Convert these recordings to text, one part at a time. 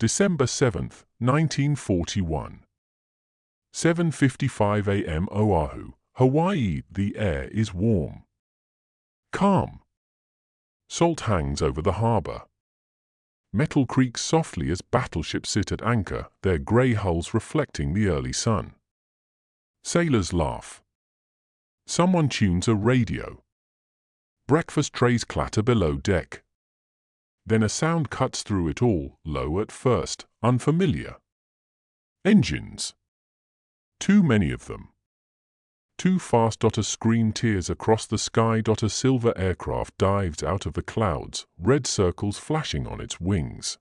December 7, 1941. 7:55 a.m. Oahu, Hawaii. The air is warm. Calm. Salt hangs over the harbor. Metal creaks softly as battleships sit at anchor, their grey hulls reflecting the early sun. Sailors laugh. Someone tunes a radio. Breakfast trays clatter below deck. Then a sound cuts through it all, low at first, unfamiliar. Engines. Too many of them. Too fast. A scream tears across the sky. A silver aircraft dives out of the clouds, red circles flashing on its wings.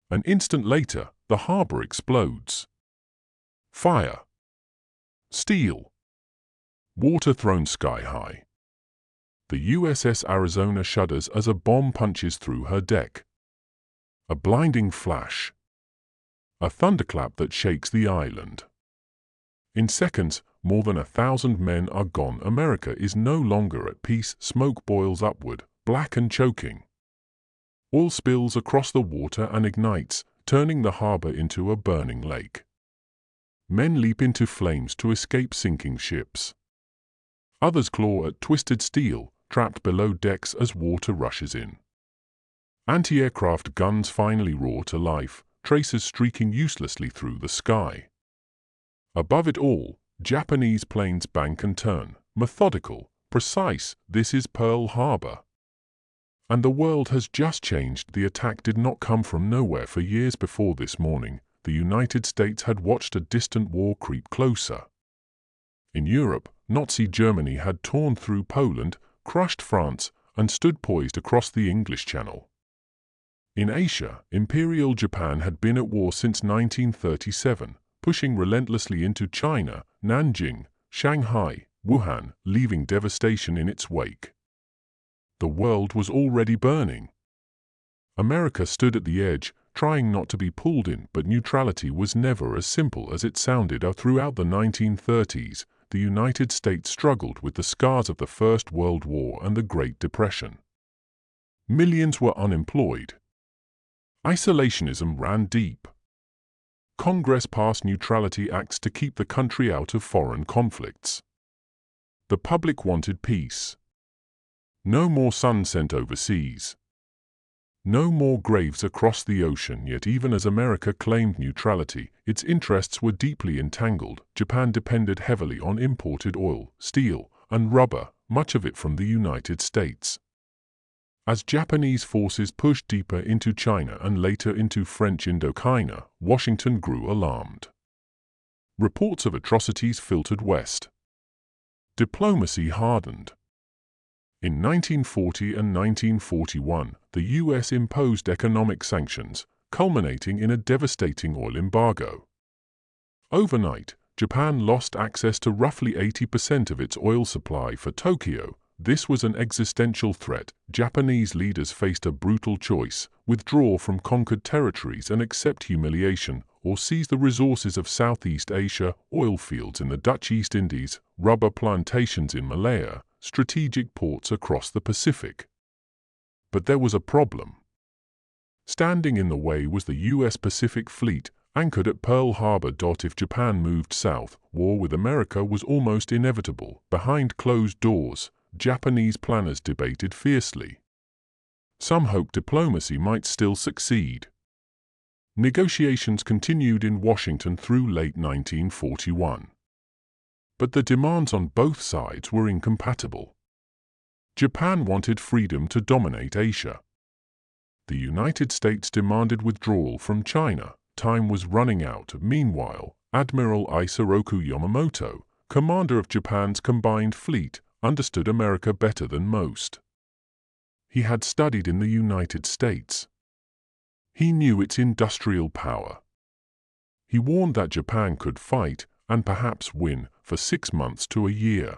An instant later, the harbor explodes. Fire. Steel. Water thrown sky high. The USS Arizona shudders as a bomb punches through her deck. A blinding flash. A thunderclap that shakes the island. In seconds, more than 1,000 men are gone. America is no longer at peace. Smoke boils upward, black and choking. Oil spills across the water and ignites, turning the harbor into a burning lake. Men leap into flames to escape sinking ships. Others claw at twisted steel, trapped below decks as water rushes in. Anti-aircraft guns finally roar to life, tracers streaking uselessly through the sky. Above it all, Japanese planes bank and turn, methodical, precise. This is Pearl Harbor. And the world has just changed. The attack did not come from nowhere. For years before this morning, the United States had watched a distant war creep closer. In Europe, Nazi Germany had torn through Poland, crushed France, and stood poised across the English Channel. In Asia, Imperial Japan had been at war since 1937, pushing relentlessly into China, Nanjing, Shanghai, Wuhan, leaving devastation in its wake. The world was already burning. America stood at the edge, trying not to be pulled in, but neutrality was never as simple as it sounded. Throughout the 1930s, the United States struggled with the scars of the First World War and the Great Depression. Millions were unemployed. Isolationism ran deep. Congress passed neutrality acts to keep the country out of foreign conflicts. The public wanted peace. No more sons sent overseas. No more graves across the ocean. Yet even as America claimed neutrality, its interests were deeply entangled. Japan depended heavily on imported oil, steel, and rubber, much of it from the United States. As Japanese forces pushed deeper into China and later into French Indochina, Washington grew alarmed. Reports of atrocities filtered west. Diplomacy hardened. In 1940 and 1941, the U.S. imposed economic sanctions, culminating in a devastating oil embargo. Overnight, Japan lost access to roughly 80% of its oil supply for Tokyo. This was an existential threat. Japanese leaders faced a brutal choice: withdraw from conquered territories and accept humiliation, or seize the resources of Southeast Asia, oil fields in the Dutch East Indies, rubber plantations in Malaya, strategic ports across the Pacific. But there was a problem. Standing in the way was the U.S. Pacific Fleet, anchored at Pearl Harbor. If Japan moved south, war with America was almost inevitable. Behind closed doors, Japanese planners debated fiercely. Some hoped diplomacy might still succeed. Negotiations continued in Washington through late 1941. But the demands on both sides were incompatible. Japan wanted freedom to dominate Asia. The United States demanded withdrawal from China. Time was running out. Meanwhile, Admiral Isoroku Yamamoto, commander of Japan's combined fleet, understood America better than most. He had studied in the United States. He knew its industrial power. He warned that Japan could fight, and perhaps win, for 6 months to a year.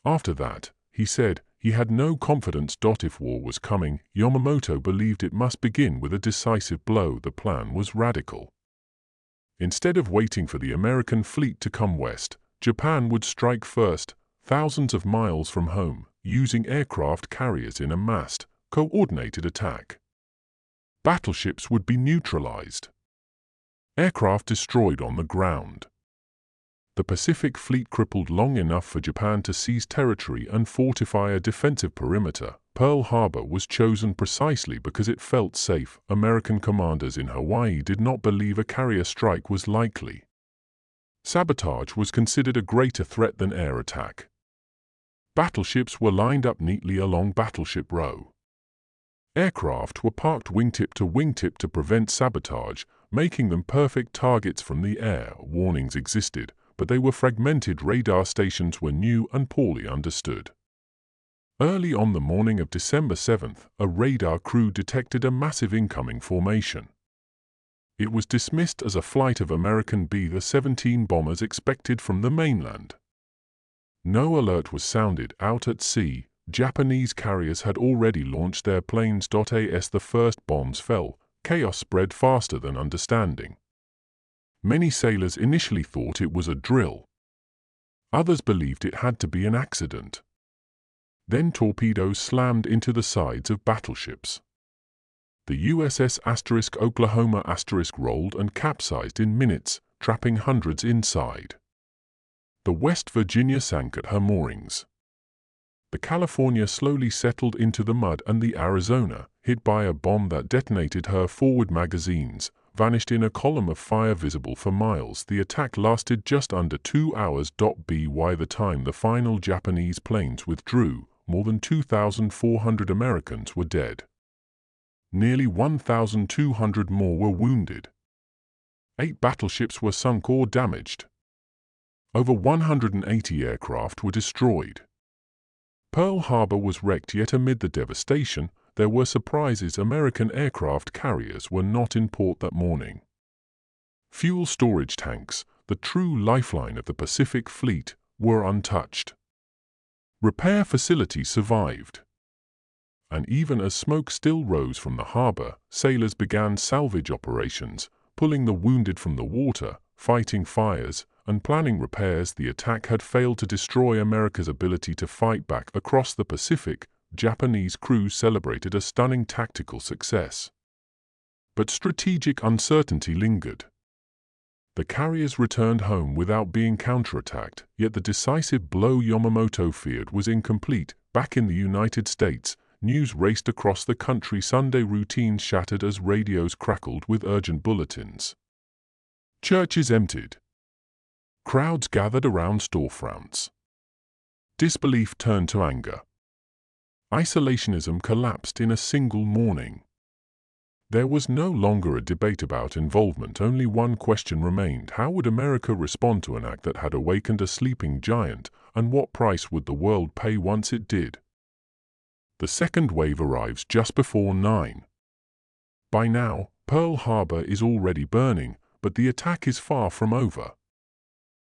After that, he said, he had no confidence. If war was coming, Yamamoto believed it must begin with a decisive blow. The plan was radical. Instead of waiting for the American fleet to come west, Japan would strike first, thousands of miles from home, using aircraft carriers in a massed, coordinated attack. Battleships would be neutralized. Aircraft destroyed on the ground. The Pacific Fleet crippled long enough for Japan to seize territory and fortify a defensive perimeter. Pearl Harbor was chosen precisely because it felt safe. American commanders in Hawaii did not believe a carrier strike was likely. Sabotage was considered a greater threat than air attack. Battleships were lined up neatly along Battleship Row. Aircraft were parked wingtip to prevent sabotage, making them perfect targets from the air. Warnings existed, but they were fragmented. Radar stations were new and poorly understood. Early on the morning of December 7th, a radar crew detected a massive incoming formation. It was dismissed as a flight of American B-17 bombers expected from the mainland. No alert was sounded. Out at sea, Japanese carriers had already launched their planes. As the first bombs fell, chaos spread faster than understanding. Many sailors initially thought it was a drill. Others believed it had to be an accident. Then torpedoes slammed into the sides of battleships. The USS Oklahoma rolled and capsized in minutes, trapping hundreds inside. The West Virginia sank at her moorings. The California slowly settled into the mud, and the Arizona, hit by a bomb that detonated her forward magazines, vanished in a column of fire visible for miles. The attack lasted just under 2 hours. By the time the final Japanese planes withdrew, more than 2,400 Americans were dead. Nearly 1,200 more were wounded. 8 battleships were sunk or damaged. Over 180 aircraft were destroyed. Pearl Harbor was wrecked, yet amid the devastation, there were surprises. American aircraft carriers were not in port that morning. Fuel storage tanks, the true lifeline of the Pacific Fleet, were untouched. Repair facilities survived. And even as smoke still rose from the harbor, sailors began salvage operations, pulling the wounded from the water, fighting fires, and planning repairs. The attack had failed to destroy America's ability to fight back. Across the Pacific, Japanese crews celebrated a stunning tactical success. But strategic uncertainty lingered. The carriers returned home without being counterattacked, yet the decisive blow Yamamoto feared was incomplete. Back in the United States, news raced across the country. Sunday routines shattered as radios crackled with urgent bulletins. Churches emptied. Crowds gathered around storefronts. Disbelief turned to anger. Isolationism collapsed in a single morning. There was no longer a debate about involvement. Only one question remained: how would America respond to an act that had awakened a sleeping giant, and what price would the world pay once it did? The second wave arrives just before 9. By now, Pearl Harbor is already burning, but the attack is far from over.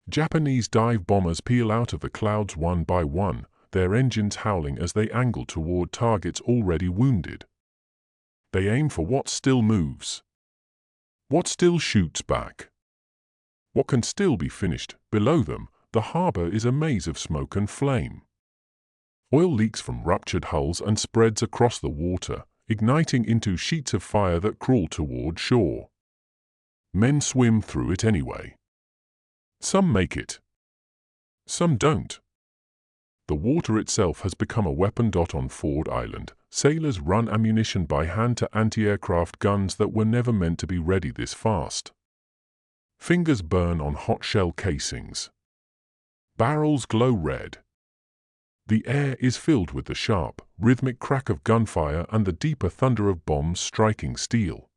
Japanese dive bombers peel out of the clouds one by one, their engines howling as they angle toward targets already wounded. They aim for what still moves, what still shoots back, what can still be finished. Below them, the harbor is a maze of smoke and flame. Oil leaks from ruptured hulls and spreads across the water, igniting into sheets of fire that crawl toward shore. Men swim through it anyway. Some make it. Some don't. The water itself has become a weapon. On Ford Island, sailors run ammunition by hand to anti-aircraft guns that were never meant to be ready this fast. Fingers burn on hot shell casings. Barrels glow red. The air is filled with the sharp, rhythmic crack of gunfire and the deeper thunder of bombs striking steel.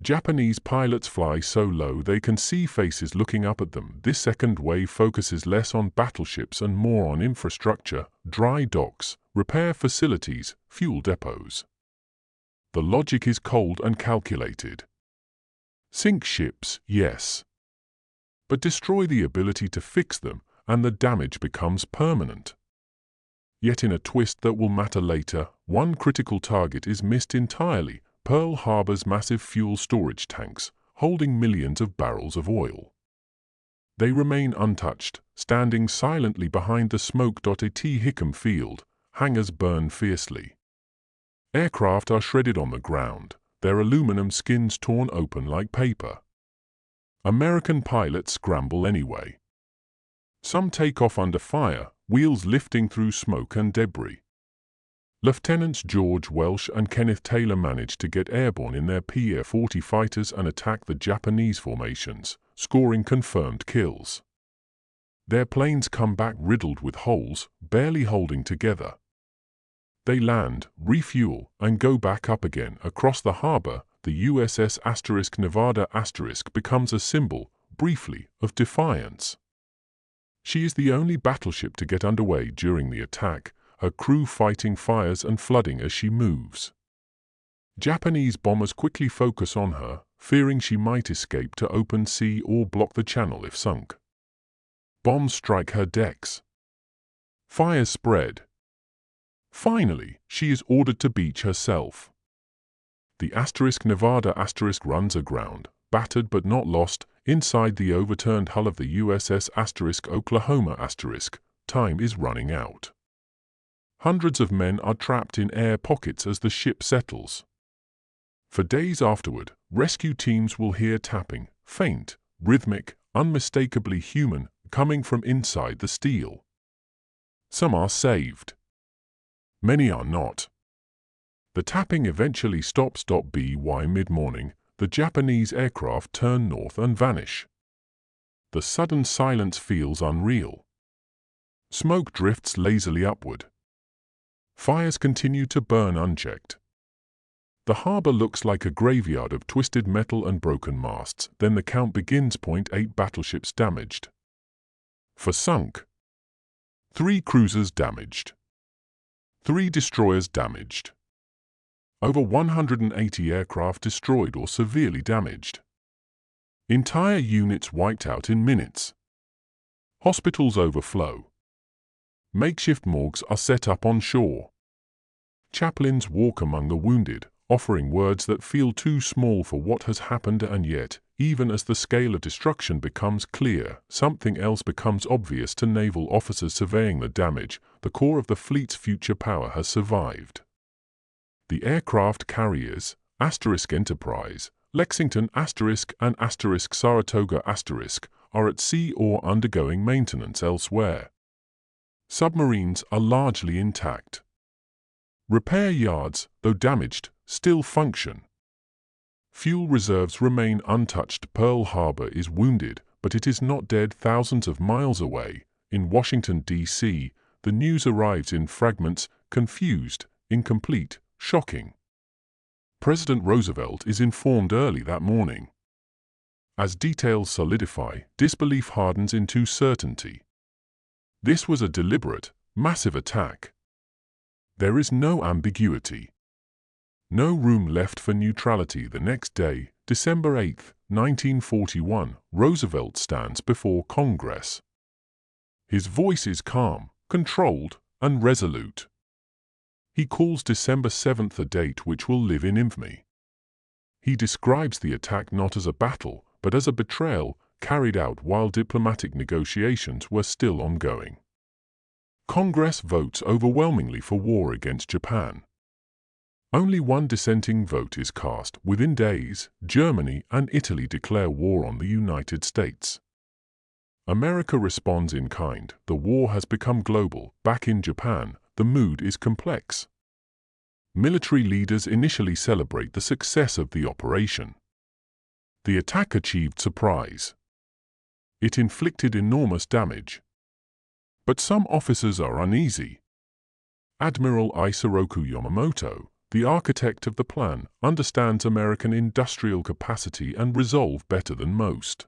Japanese pilots fly so low they can see faces looking up at them. This second wave focuses less on battleships and more on infrastructure, dry docks, repair facilities, fuel depots. The logic is cold and calculated. Sink ships, yes. But destroy the ability to fix them, and the damage becomes permanent. Yet in a twist that will matter later, one critical target is missed entirely: Pearl Harbor's massive fuel storage tanks, holding millions of barrels of oil. They remain untouched, standing silently behind the smoke. At Hickam Field, hangars burn fiercely. Aircraft are shredded on the ground, their aluminum skins torn open like paper. American pilots scramble anyway. Some take off under fire, wheels lifting through smoke and debris. Lieutenants George Welsh and Kenneth Taylor managed to get airborne in their PF-40 fighters and attack the Japanese formations, scoring confirmed kills. Their planes come back riddled with holes, barely holding together. They land, refuel, and go back up again. Across the harbor, the USS Nevada becomes a symbol, briefly, of defiance. She is the only battleship to get underway during the attack, her crew fighting fires and flooding as she moves. Japanese bombers quickly focus on her, fearing she might escape to open sea or block the channel if sunk. Bombs strike her decks. Fires spread. Finally, she is ordered to beach herself. The Nevada runs aground, battered but not lost, inside the overturned hull of the USS Oklahoma. Time is running out. Hundreds of men are trapped in air pockets as the ship settles. For days afterward, rescue teams will hear tapping, faint, rhythmic, unmistakably human, coming from inside the steel. Some are saved. Many are not. The tapping eventually stops. By mid-morning, the Japanese aircraft turn north and vanish. The sudden silence feels unreal. Smoke drifts lazily upward. Fires continue to burn unchecked. The harbor looks like a graveyard of twisted metal and broken masts. Then the count begins. 8 battleships damaged. For sunk. 3 cruisers damaged. 3 destroyers damaged. Over 180 aircraft destroyed or severely damaged. Entire units wiped out in minutes. Hospitals overflow. Makeshift morgues are set up on shore. Chaplains walk among the wounded, offering words that feel too small for what has happened, and yet, even as the scale of destruction becomes clear, something else becomes obvious to naval officers surveying the damage. The core of the fleet's future power has survived. The aircraft carriers, Enterprise, Lexington and Saratoga are at sea or undergoing maintenance elsewhere. Submarines are largely intact. Repair yards, though damaged, still function. Fuel reserves remain untouched. Pearl Harbor is wounded, but it is not dead. Thousands of miles away, in Washington, D.C., the news arrives in fragments, confused, incomplete, shocking. President Roosevelt is informed early that morning. As details solidify, disbelief hardens into certainty. This was a deliberate, massive attack. There is no ambiguity. No room left for neutrality. The next day, December 8, 1941, Roosevelt stands before Congress. His voice is calm, controlled, and resolute. He calls December 7 a date which will live in infamy. He describes the attack not as a battle, but as a betrayal carried out while diplomatic negotiations were still ongoing. Congress votes overwhelmingly for war against Japan. Only one dissenting vote is cast. Within days, Germany and Italy declare war on the United States. America responds in kind. The war has become global. Back in Japan, the mood is complex. Military leaders initially celebrate the success of the operation. The attack achieved surprise. It inflicted enormous damage. But some officers are uneasy. Admiral Isoroku Yamamoto, the architect of the plan, understands American industrial capacity and resolve better than most.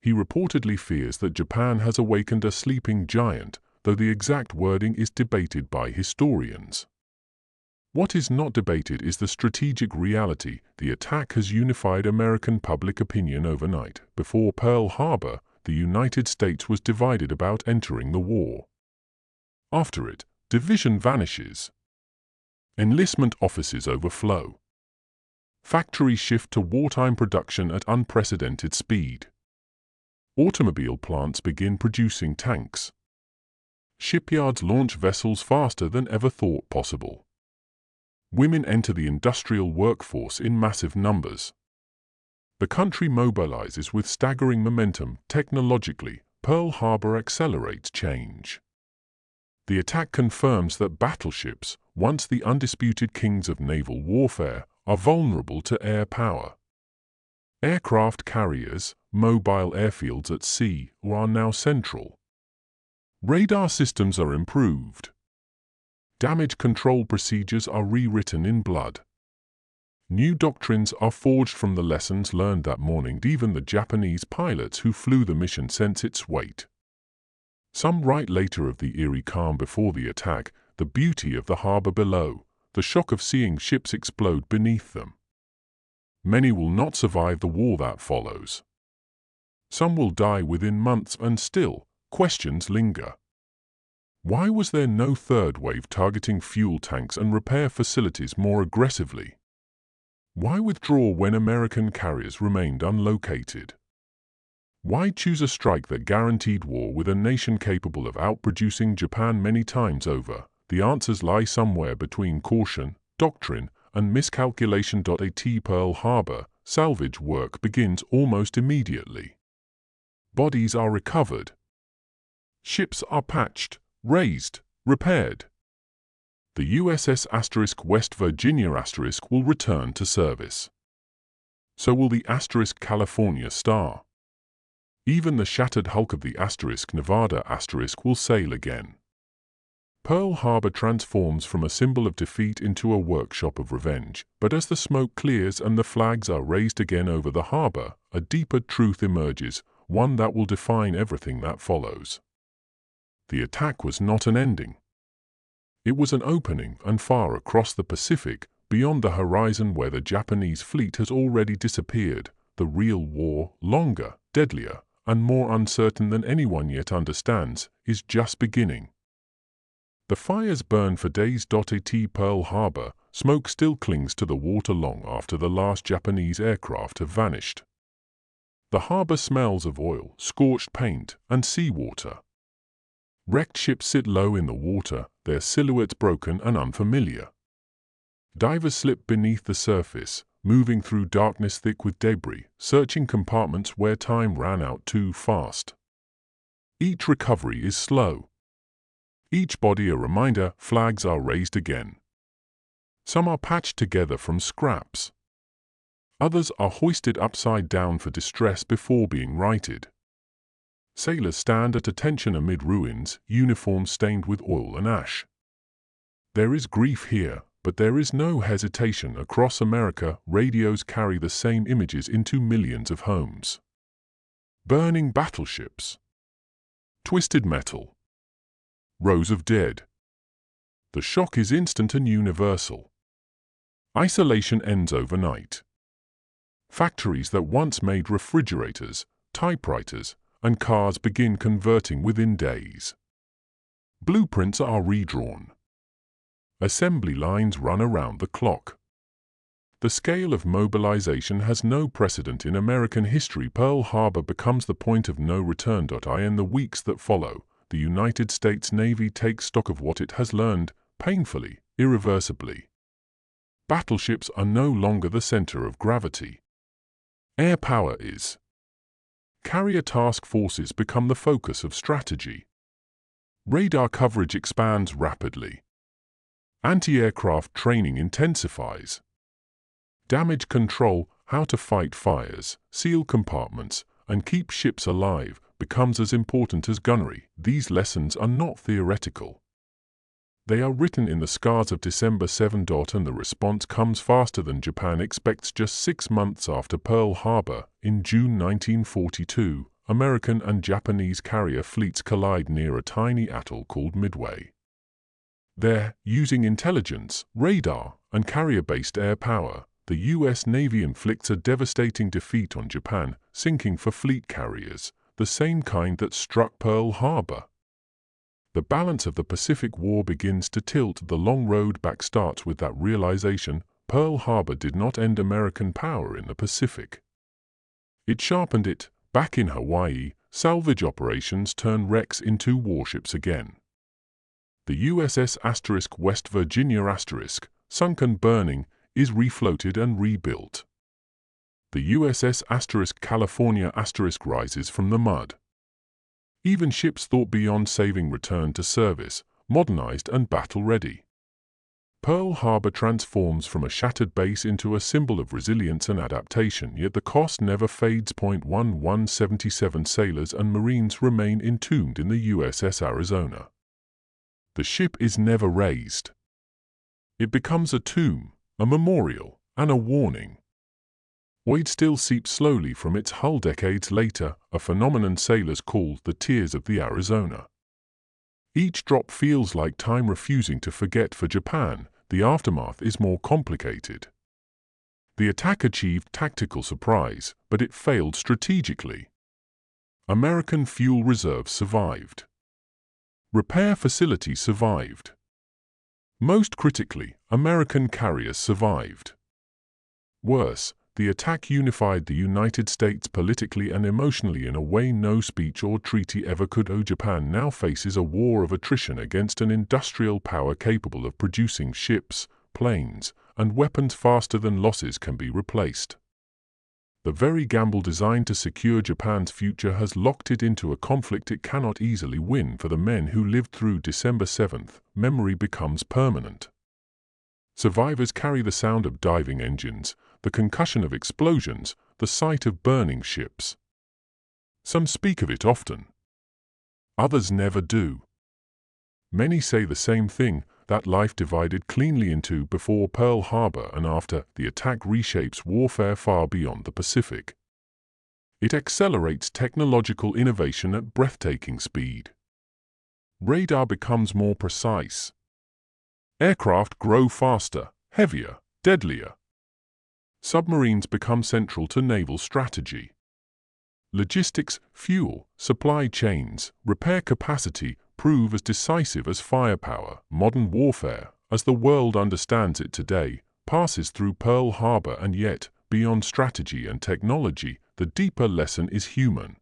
He reportedly fears that Japan has awakened a sleeping giant, though the exact wording is debated by historians. What is not debated is the strategic reality. The attack has unified American public opinion overnight. Before Pearl Harbor, the United States was divided about entering the war. After it, division vanishes. Enlistment offices overflow. Factories shift to wartime production at unprecedented speed. Automobile plants begin producing tanks. Shipyards launch vessels faster than ever thought possible. Women enter the industrial workforce in massive numbers. The country mobilizes with staggering momentum. Technologically, Pearl Harbor accelerates change. The attack confirms that battleships, once the undisputed kings of naval warfare, are vulnerable to air power. Aircraft carriers, mobile airfields at sea, are now central. Radar systems are improved. Damage control procedures are rewritten in blood. New doctrines are forged from the lessons learned that morning. Even the Japanese pilots who flew the mission sense its weight. Some write later of the eerie calm before the attack, the beauty of the harbor below, the shock of seeing ships explode beneath them. Many will not survive the war that follows. Some will die within months, and still, questions linger. Why was there no third wave targeting fuel tanks and repair facilities more aggressively? Why withdraw when American carriers remained unlocated? Why choose a strike that guaranteed war with a nation capable of outproducing Japan many times over? The answers lie somewhere between caution, doctrine, and miscalculation. At Pearl Harbor, salvage work begins almost immediately. Bodies are recovered. Ships are patched, raised, repaired. The USS West Virginia will return to service. So will the California Star. Even the shattered hulk of the Nevada will sail again. Pearl Harbor transforms from a symbol of defeat into a workshop of revenge, but as the smoke clears and the flags are raised again over the harbor, a deeper truth emerges, one that will define everything that follows. The attack was not an ending. It was an opening, and far across the Pacific, beyond the horizon where the Japanese fleet has already disappeared, the real war, longer, deadlier, and more uncertain than anyone yet understands, is just beginning. The fires burn for days. At Pearl Harbor, smoke still clings to the water long after the last Japanese aircraft have vanished. The harbor smells of oil, scorched paint, and seawater. Wrecked ships sit low in the water, their silhouettes broken and unfamiliar. Divers slip beneath the surface, moving through darkness thick with debris, searching compartments where time ran out too fast. Each recovery is slow. Each body a reminder, flags are raised again. Some are patched together from scraps. Others are hoisted upside down for distress before being righted. Sailors stand at attention amid ruins, uniforms stained with oil and ash. There is grief here, but there is no hesitation. Across America, radios carry the same images into millions of homes. Burning battleships. Twisted metal. Rows of dead. The shock is instant and universal. Isolation ends overnight. Factories that once made refrigerators, typewriters, and cars begin converting within days. Blueprints are redrawn. Assembly lines run around the clock. The scale of mobilization has no precedent in American history. Pearl Harbor becomes the point of no return. In the weeks that follow, the United States Navy takes stock of what it has learned, painfully, irreversibly. Battleships are no longer the center of gravity. Air power is. Carrier task forces become the focus of strategy. Radar coverage expands rapidly. Anti-aircraft training intensifies. Damage control, how to fight fires, seal compartments, and keep ships alive, becomes as important as gunnery. These lessons are not theoretical. They are written in the scars of December 7. And the response comes faster than Japan expects. Just 6 months after Pearl Harbor, in June 1942, American and Japanese carrier fleets collide near a tiny atoll called Midway. There, using intelligence, radar, and carrier-based air power, the U.S. Navy inflicts a devastating defeat on Japan, sinking 4 fleet carriers, the same kind that struck Pearl Harbor. The balance of the Pacific War begins to tilt. The long road back starts with that realization: Pearl Harbor did not end American power in the Pacific. It sharpened it. Back in Hawaii, salvage operations turn wrecks into warships again. The USS West Virginia sunk and burning, is refloated and rebuilt. The USS California rises from the mud. Even ships thought beyond saving return to service, modernized and battle-ready. Pearl Harbor transforms from a shattered base into a symbol of resilience and adaptation, yet the cost never fades. 1177 sailors and Marines remain entombed in the USS Arizona. The ship is never raised. It becomes a tomb, a memorial, and a warning. Oil still seeps slowly from its hull decades later, a phenomenon sailors call the tears of the Arizona. Each drop feels like time refusing to forget. For Japan, the aftermath is more complicated. The attack achieved tactical surprise, but it failed strategically. American fuel reserves survived. Repair facilities survived. Most critically, American carriers survived. Worse, the attack unified the United States politically and emotionally in a way no speech or treaty ever could. Japan now faces a war of attrition against an industrial power capable of producing ships, planes, and weapons faster than losses can be replaced. The very gamble designed to secure Japan's future has locked it into a conflict it cannot easily win. For the men who lived through December 7th, memory becomes permanent. Survivors carry the sound of diving engines, the concussion of explosions, the sight of burning ships. Some speak of it often. Others never do. Many say the same thing, that life divided cleanly into before Pearl Harbor and after the attack reshapes warfare far beyond the Pacific. It accelerates technological innovation at breathtaking speed. Radar becomes more precise. Aircraft grow faster, heavier, deadlier. Submarines become central to naval strategy. Logistics, fuel, supply chains, repair capacity prove as decisive as firepower. Modern warfare, as the world understands it today, passes through Pearl Harbor, and yet, beyond strategy and technology, the deeper lesson is human.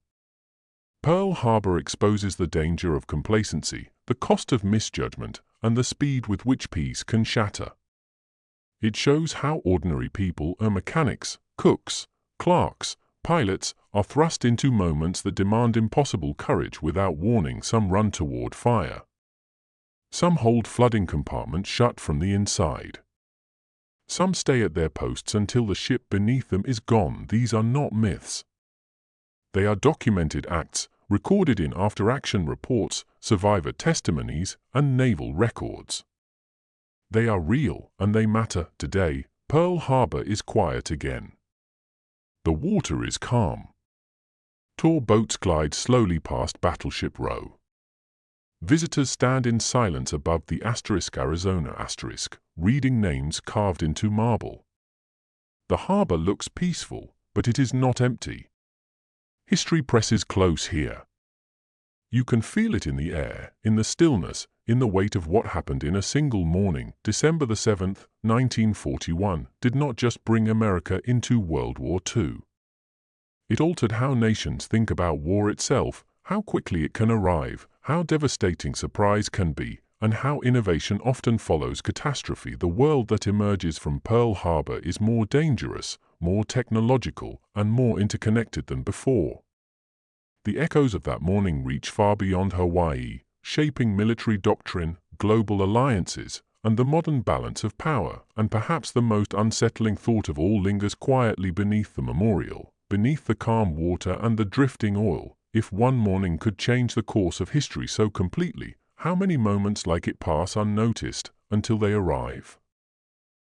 Pearl Harbor exposes the danger of complacency, the cost of misjudgment, and the speed with which peace can shatter. It shows how ordinary people, mechanics, cooks, clerks, pilots, are thrust into moments that demand impossible courage without warning. Some run toward fire. Some hold flooding compartments shut from the inside. Some stay at their posts until the ship beneath them is gone. These are not myths. They are documented acts, recorded in after-action reports, survivor testimonies, and naval records. They are real, and they matter. Today, Pearl Harbor is quiet again. The water is calm. Tour boats glide slowly past Battleship Row. Visitors stand in silence above the Arizona reading names carved into marble. The harbor looks peaceful, but it is not empty. History presses close here. You can feel it in the air, in the stillness, in the weight of what happened in a single morning. December 7th, 1941, did not just bring America into World War II. It altered how nations think about war itself, how quickly it can arrive, how devastating surprise can be, and how innovation often follows catastrophe. The world that emerges from Pearl Harbor is more dangerous, more technological, and more interconnected than before. The echoes of that morning reach far beyond Hawaii, shaping military doctrine, global alliances, and the modern balance of power. And perhaps the most unsettling thought of all lingers quietly beneath the memorial, beneath the calm water and the drifting oil. If one morning could change the course of history so completely, how many moments like it pass unnoticed until they arrive?